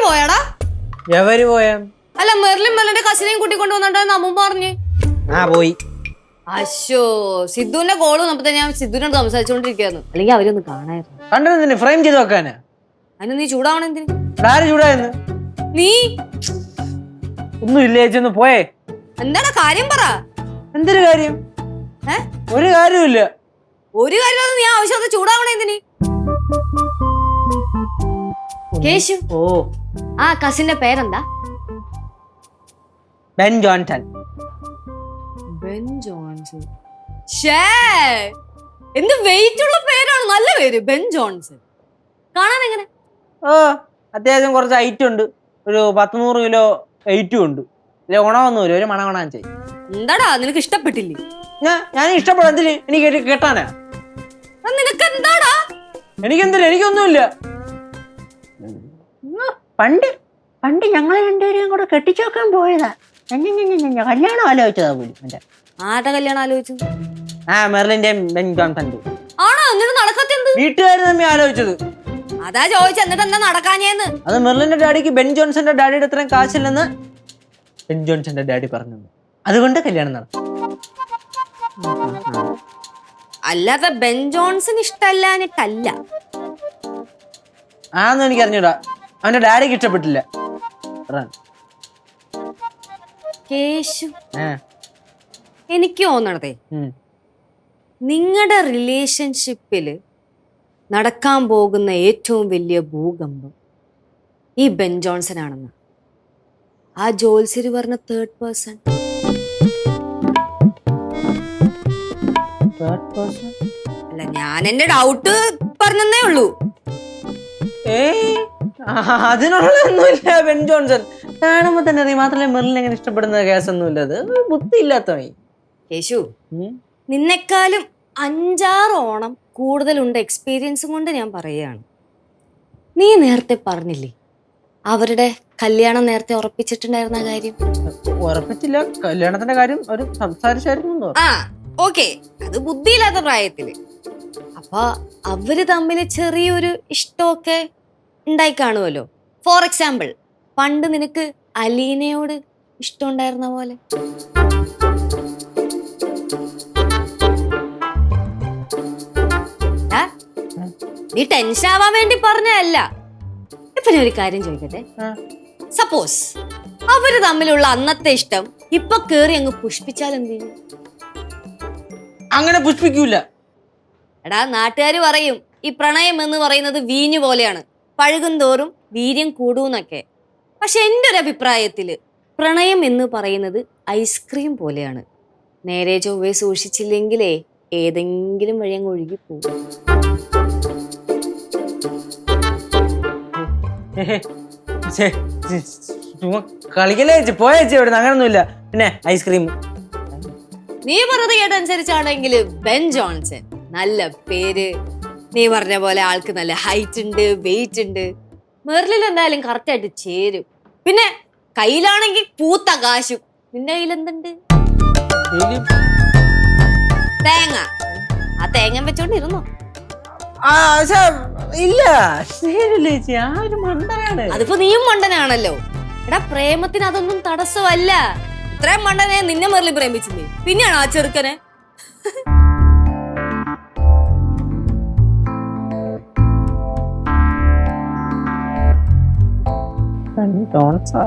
പോയാടാ? എവര് പോയാ? അല്ല മെർലിൻ മെർലിന്റെ കസിനെയും കൂട്ടിക്കൊണ്ട് വന്നിട്ടാണ് അമ്മ പറഞ്ഞ്. പോയി. അശോ, സിദ്ധുവിന്റെ കോള് വന്നപ്പോ ഞാൻ സിദ്ധുവിനോട് സംസാരിച്ചോണ്ടിരിക്കുന്നു. അല്ലെങ്കിൽ അവരൊന്ന് കാണായിരുന്നു. കണ്ടതിന് ഫ്രെയിം ചെയ്ത് വെക്കാനാ. അതിന് നീ ചൂടാവണ എന്തിന്? ആര് ചൂടായെന്ന്? നീ ഒന്നും ഇല്ല ചേച്ചി, പോയേ. എന്താണ് കാര്യം പറ. എന്തൊരു കാര്യം? ഒരു കാര്യമില്ല. ഒരു കാര്യം നീ ആവശ്യത്തെ ചൂടാവണ എന്തിന്? കേശു, ആ കസിന്റെ പേരെന്താ? Ben Johnson. Ben Johnson. എന്ത് വെയിറ്റ് ഉള്ള പേരാണ്. നല്ല പേര്, ബെൻ ജോൺസൺ. കാണാൻ എങ്ങനെ? അത്യാവശ്യം കുറച്ച് ഹൈറ്റ് ഉണ്ട്. ഒരു 100 കിലോ വെയിറ്റും ഉണ്ട്. ഇല്ല ഗുണമൊന്നുമില്ല, ഒരു മണ ചെയ്യും. എന്താടാ നിനക്ക് ഇഷ്ടപ്പെട്ടില്ലേ? ഞാൻ ഇഷ്ടപ്പെടും. എന്തിന്? എനിക്ക് കേട്ടാനാ. നിനക്ക് എന്താടാ? എനിക്കെന്തിന്? എനിക്കൊന്നുമില്ല. പണ്ട് ഞങ്ങളെ രണ്ടുപേരും കൂടെ കെട്ടിച്ചോക്കാൻ പോയതാ. കല്യാണം ആലോചിച്ചതാ പോലും. ആരുടെ കല്യാണം ആലോചിച്ചു? മെർലിന്റെയും ബെൻ ജോൺസന്റെ. ആണോ? എന്നിട്ട് നടക്കത്തെന്ത്? വീട്ടുകാർ തമ്മിൽ ആലോചിച്ചത്. അതാ ചോദിച്ച, എന്നിട്ട് എന്താ നടക്കാഞ്ഞേന്ന്? അത് മെർലിന്റെ ഡാഡിക്ക് ബെൻ ജോൺസന്റെ ഡാഡിയുടെ അത്രയും കാശില്ലെന്ന് ബെൻ ജോൺസന്റെ ഡാഡി പറഞ്ഞു. അതുകൊണ്ട് കല്യാണം നടന്നു. അല്ലാതെ ബെൻ ജോൺസൺ ഇഷ്ടല്ലാഞ്ഞിട്ടല്ല. ആന്നും എനിക്ക് അറിഞ്ഞൂടാ. അവന്റെ ഡാഡിക്ക് ഇഷ്ടപ്പെട്ടില്ല. കേശു, എനിക്ക് തോന്നണതേ നിങ്ങളുടെ റിലേഷൻഷിപ്പില് നടക്കാൻ പോകുന്ന ഏറ്റവും വലിയ ഭൂകമ്പം ഈ ബെൻ ജോൺസൺ ആണെന്ന്. ആ ജോത്സ്യര് പറഞ്ഞ തേർഡ് പേഴ്സൺ. അല്ല, ഞാൻ എന്റെ ഡൗട്ട് പറഞ്ഞതേ ഉള്ളൂ. അതിനുള്ളൊന്നുമില്ല. ബെൻ ജോൺസൺ കാണുമ്പോ തന്നെ അറിയാം. മാത്രമല്ല മെർലിൻ എങ്ങനെ ഇഷ്ടപ്പെടുന്ന കേസൊന്നുമില്ല. അത് ബുദ്ധി ഇല്ലാത്തവൻ. യേശു, നിന്നെക്കാളും 5-6 ഓണം കൂടുതലുണ്ട് എക്സ്പീരിയൻസും കൊണ്ട് ഞാൻ പറയുകയാണ്. നീ നേരത്തെ പറഞ്ഞില്ലേ അവരുടെ കല്യാണം നേരത്തെ ഉറപ്പിച്ചിട്ടുണ്ടായിരുന്ന കാര്യം? ഉറപ്പിച്ചില്ല, കല്യാണത്തിന്റെ കാര്യം ഒരു സംസാരിച്ചായിരുന്നു. ഓക്കെ, അത് ബുദ്ധിയില്ലാത്ത പ്രായത്തില്. അപ്പൊ അവര് തമ്മിൽ ചെറിയൊരു ഇഷ്ടമൊക്കെ ഉണ്ടായി കാണുമല്ലോ. ഫോർ എക്സാമ്പിൾ, പണ്ട് നിനക്ക് അലീനയോട് ഇഷ്ടമുണ്ടായിരുന്ന പോലെ. നീ ടെൻഷൻ ആവാൻ വേണ്ടി പറഞ്ഞതല്ല. ഇപ്പൊ ഞാൻ ഒരു കാര്യം ചോദിക്കട്ടെ. സപ്പോസ് അവര് തമ്മിലുള്ള അന്നത്തെ ഇഷ്ടം ഇപ്പൊ കേറി അങ്ങ് പുഷ്പിച്ചാൽ എന്ത് ചെയ്യും? അങ്ങനെ പുഷ്പിക്കൂല. എടാ, നാട്ടുകാര് പറയും ഈ പ്രണയം എന്ന് പറയുന്നത് വീഞ്ഞു പോലെയാണ്, പഴകും തോറും വീര്യം കൂടൂന്നൊക്കെ. പക്ഷെ എൻ്റെ ഒരു അഭിപ്രായത്തില് പ്രണയം എന്ന് പറയുന്നത് ഐസ്ക്രീം പോലെയാണ്. നേരെ ചൊവ്വേ സൂക്ഷിച്ചില്ലെങ്കിലേ ഏതെങ്കിലും വഴി അങ്ങ് ഒഴുകിപ്പോകും. കളിക്കലേ പോയേച്ചി ഇവിടെ അങ്ങനൊന്നുമില്ല. പിന്നെ ഐസ്ക്രീം നീ പറഞ്ഞത് കേട്ടനുസരിച്ചാണെങ്കിൽ ബെൻ ജോൺസൺ നല്ല പേര്. നീ പറഞ്ഞ പോലെ ആൾക്ക് നല്ല ഹൈറ്റ് ഉണ്ട്, വെയിറ്റ് ഉണ്ട്. മെർലിൽ എന്തായാലും കറക്റ്റ് ആയിട്ട് ചേരും. പിന്നെ കയ്യിലാണെങ്കിൽ പൂത്ത കാശും. നിന്റെ കയ്യിൽ എന്തുണ്ട്? തേങ്ങ. ആ തേങ്ങ വെച്ചോണ്ടിരുന്നോ? ഇല്ല, അതിപ്പോ നീയും മണ്ടനാണല്ലോ. എടാ, പ്രേമത്തിന് അതൊന്നും തടസ്സമല്ല. ഇത്രയും മണ്ടനെ നിന്നെ മെർലിൻ പ്രേമിച്ചില്ലേ, പിന്നെയാണ് ആ ചെറുക്കനെ. ജോൺസാ